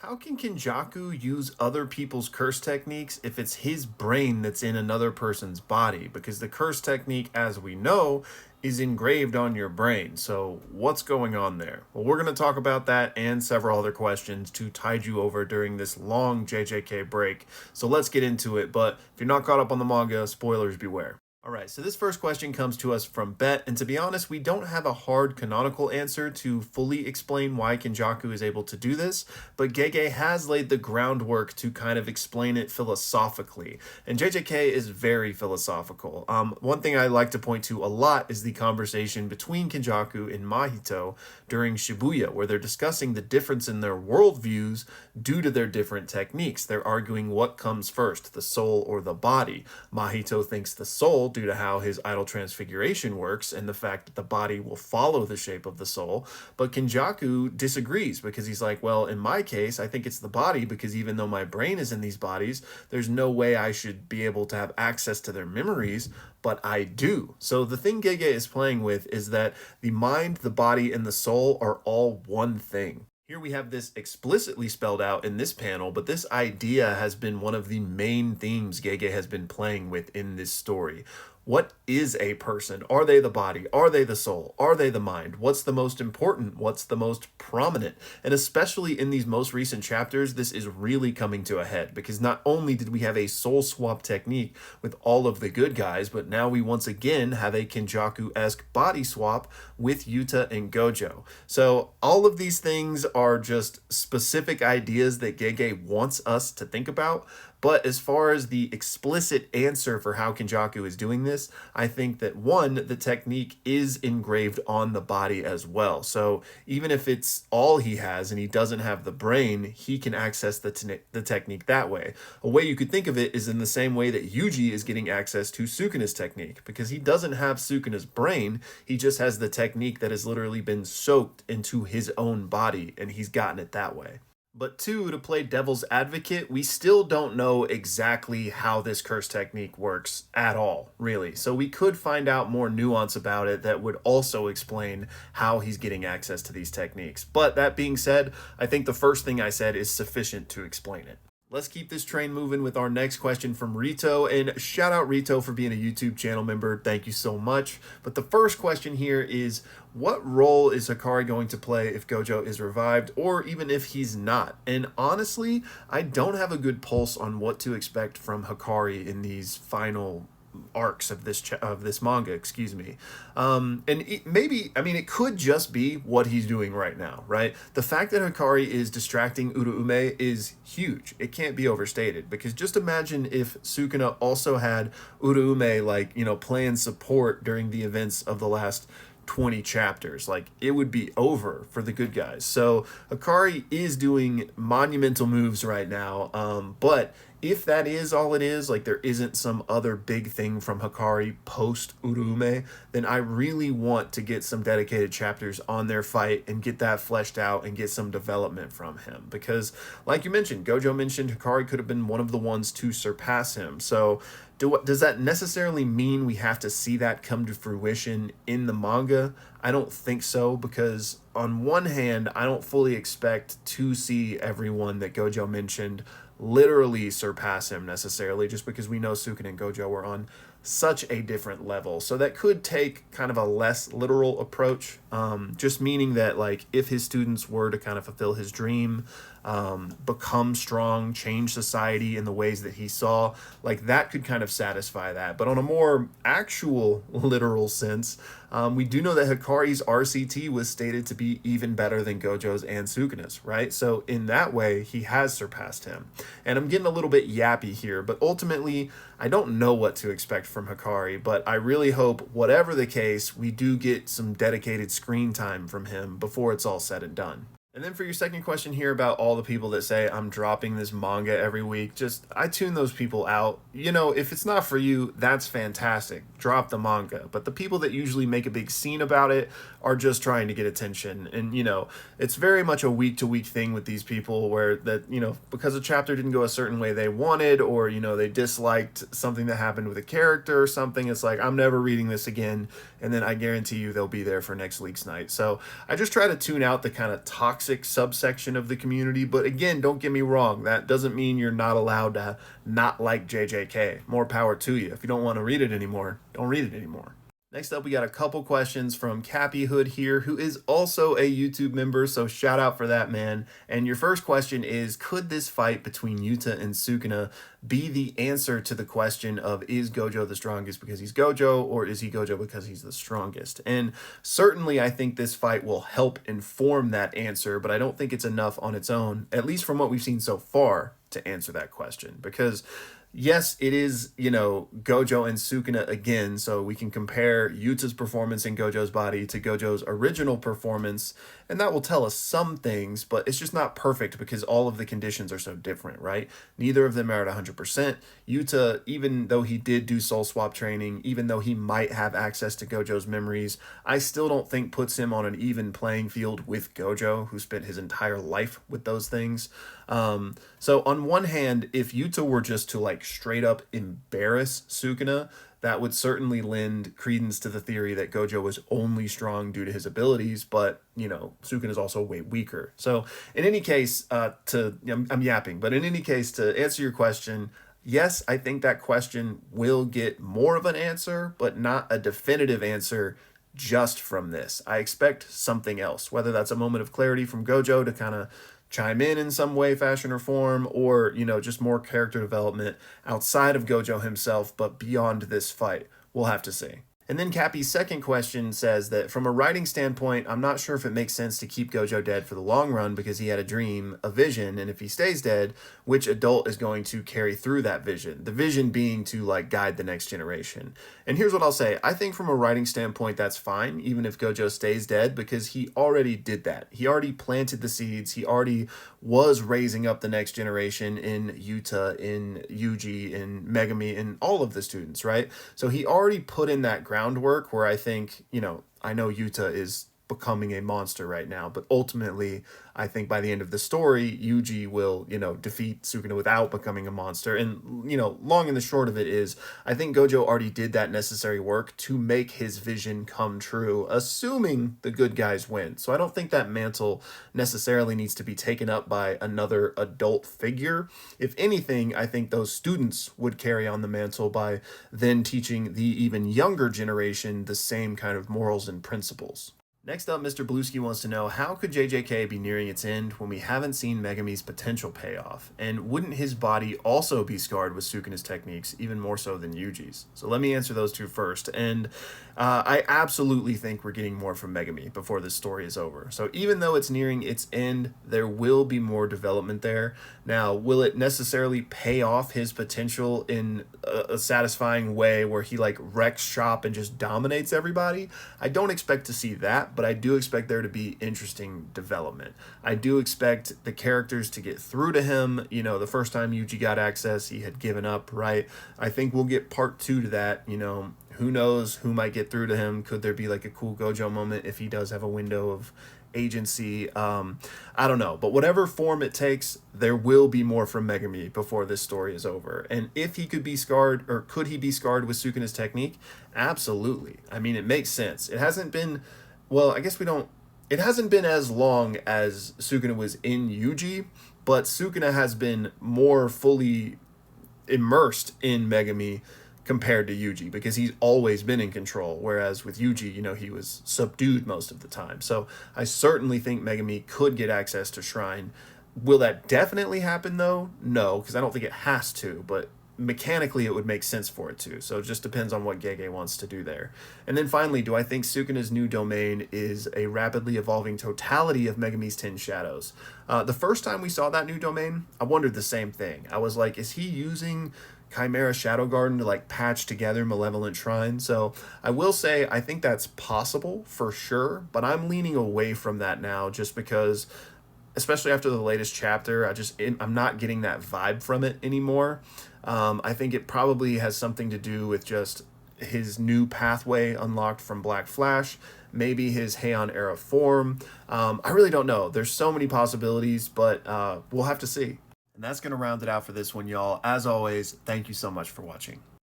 How can Kinjaku use other people's curse techniques if it's his brain that's in another person's body? Because the curse technique, as we know, is engraved on your brain. So, what's going on there? Well, we're going to talk about that and several other questions to tide you over during this long JJK break. So, let's get into it. But if you're not caught up on the manga, spoilers beware. All right, so this first question comes to us from Bet, and to be honest, we don't have a hard canonical answer to fully explain why Kinjaku is able to do this, but Gege has laid the groundwork to kind of explain it philosophically, and JJK is very philosophical. One thing I like to point to a lot is the conversation between Kinjaku and Mahito during Shibuya, where they're discussing the difference in their worldviews due to their different techniques. They're arguing what comes first, the soul or the body. Mahito thinks the soul due to how his idol transfiguration works and the fact that the body will follow the shape of the soul. But Kinjaku disagrees because he's like, well, in my case, I think it's the body because even though my brain is in these bodies, there's no way I should be able to have access to their memories, but I do. So the thing Gege is playing with is that the mind, the body, and the soul are all one thing. Here we have this explicitly spelled out in this panel, but this idea has been one of the main themes Gege has been playing with in this story. What is a person? Are they the body? Are they the soul? Are they the mind? What's the most important? What's the most prominent? And especially in these most recent chapters, this is really coming to a head because not only did we have a soul swap technique with all of the good guys, but now we once again have a Kinjaku-esque body swap with Yuta and Gojo. So all of these things are just specific ideas that Gege wants us to think about. But as far as the explicit answer for how Kinjaku is doing this, I think that one, the technique is engraved on the body as well. So even if it's all he has and he doesn't have the brain, he can access the technique that way. A way you could think of it is in the same way that Yuji is getting access to Sukuna's technique, because he doesn't have Sukuna's brain, he just has the technique that has literally been soaked into his own body, and he's gotten it that way. But two, to play devil's advocate, we still don't know exactly how this curse technique works at all, really. So we could find out more nuance about it that would also explain how he's getting access to these techniques. But that being said, I think the first thing I said is sufficient to explain it. Let's keep this train moving with our next question from Rito, and shout out Rito for being a YouTube channel member. Thank you so much. But the first question here is, what role is Hakari going to play if Gojo is revived, or even if he's not? And honestly, I don't have a good pulse on what to expect from Hakari in these final arcs of this manga, excuse me. Maybe, I mean, it could just be what he's doing right now, right? The fact that Hakari is distracting Uraume is huge. It can't be overstated, because just imagine if Sukuna also had Uraume, like, playing support during the events of the last 20 chapters. Like, it would be over for the good guys. So Hakari is doing monumental moves right now, but if that is all it is, like there isn't some other big thing from Hakari post Uraume, then I really want to get some dedicated chapters on their fight and get that fleshed out and get some development from him. Because like you mentioned, Gojo mentioned Hakari could have been one of the ones to surpass him. So does that necessarily mean we have to see that come to fruition in the manga? I don't think so, because on one hand, I don't fully expect to see everyone that Gojo mentioned literally surpass him necessarily, just because we know Sukuna and Gojo were on such a different level. So that could take kind of a less literal approach, just meaning that, like, if his students were to kind of fulfill his dream, become strong, change society in the ways that he saw, like that could kind of satisfy that. But on a more actual literal sense, we do know that Hikari's RCT was stated to be even better than Gojo's and Sukuna's, right? So in that way, he has surpassed him. And I'm getting a little bit yappy here, but ultimately, I don't know what to expect from Hakari, but I really hope, whatever the case, we do get some dedicated screen time from him before it's all said and done. And then for your second question here about all the people that say I'm dropping this manga every week, I tune those people out. If it's not for you, that's fantastic. Drop the manga. But the people that usually make a big scene about it are just trying to get attention. And, it's very much a week-to-week thing with these people where because a chapter didn't go a certain way they wanted, or, they disliked something that happened with a character or something, it's like, I'm never reading this again. And then I guarantee you they'll be there for next week's night. So I just try to tune out the kind of toxic toxic subsection of the community. But again, don't get me wrong, that doesn't mean you're not allowed to not like JJK. More power to you. If you don't want to read it anymore, don't read it anymore. Next up, we got a couple questions from Cappy Hood here, who is also a YouTube member, so shout out for that, man. And your first question is, could this fight between Yuta and Sukuna be the answer to the question of, is Gojo the strongest because he's Gojo, or is he Gojo because he's the strongest? And certainly I think this fight will help inform that answer, but I don't think it's enough on its own, at least from what we've seen so far, to answer that question. Because yes, it is, Gojo and Sukuna again, so we can compare Yuta's performance in Gojo's body to Gojo's original performance, and that will tell us some things, but it's just not perfect because all of the conditions are so different, right? Neither of them are at 100%. Yuta, even though he did do soul swap training, even though he might have access to Gojo's memories, I still don't think puts him on an even playing field with Gojo, who spent his entire life with those things. So on one hand, if Yuta were just to straight up embarrass Sukuna, that would certainly lend credence to the theory that Gojo was only strong due to his abilities, but, Sukuna is also way weaker. So in any case, I'm yapping, but in any case, to answer your question, yes, I think that question will get more of an answer, but not a definitive answer just from this. I expect something else, whether that's a moment of clarity from Gojo to kind of chime in some way, fashion, or form, or, just more character development outside of Gojo himself, but beyond this fight. We'll have to see. And then Cappy's second question says that from a writing standpoint, I'm not sure if it makes sense to keep Gojo dead for the long run because he had a dream, a vision, and if he stays dead, which adult is going to carry through that vision? The vision being to guide the next generation. And here's what I'll say. I think from a writing standpoint, that's fine, even if Gojo stays dead, because he already did that. He already planted the seeds. He already was raising up the next generation in Yuta, in Yuji, in Megumi, in all of the students, right? So he already put in that groundwork where I think, I know Yuta is becoming a monster right now, but ultimately I think by the end of the story, Yuji will, defeat Sukuna without becoming a monster. And, long and the short of it is, I think Gojo already did that necessary work to make his vision come true, assuming the good guys win. So I don't think that mantle necessarily needs to be taken up by another adult figure. If anything, I think those students would carry on the mantle by then teaching the even younger generation the same kind of morals and principles. Next up, Mr. Bluesky wants to know, how could JJK be nearing its end when we haven't seen Megumi's potential payoff? And wouldn't his body also be scarred with Sukuna's techniques, even more so than Yuji's? So let me answer those two first. And I absolutely think we're getting more from Megumi before this story is over. So even though it's nearing its end, there will be more development there. Now, will it necessarily pay off his potential in a satisfying way where he wrecks shop and just dominates everybody? I don't expect to see that, but I do expect there to be interesting development. I do expect the characters to get through to him. The first time Yuji got access, he had given up, right? I think we'll get part 2 to that. Who knows who might get through to him? Could there be a cool Gojo moment if he does have a window of agency? I don't know, but whatever form it takes, there will be more from Megumi before this story is over. And if he could be scarred, or could he be scarred with Sukuna's technique? Absolutely. I mean, it makes sense. It hasn't been, it hasn't been as long as Sukuna was in Yuji, but Sukuna has been more fully immersed in Megumi compared to Yuji, because he's always been in control, whereas with Yuji, he was subdued most of the time. So I certainly think Megumi could get access to Shrine. Will that definitely happen, though? No, because I don't think it has to, but mechanically it would make sense for it to. So it just depends on what Gege wants to do there. And then finally, do I think Sukuna's new domain is a rapidly evolving totality of Megumi's 10 Shadows? The first time we saw that new domain, I wondered the same thing. I was like, is he using Chimera Shadow Garden to patch together Malevolent Shrine? So I will say I think that's possible for sure, but I'm leaning away from that now just because, especially after the latest chapter, I'm not getting that vibe from it anymore. I think it probably has something to do with just his new pathway unlocked from Black Flash, maybe his Heian era form. I really don't know. There's so many possibilities, but we'll have to see. And that's going to round it out for this one, y'all. As always, thank you so much for watching.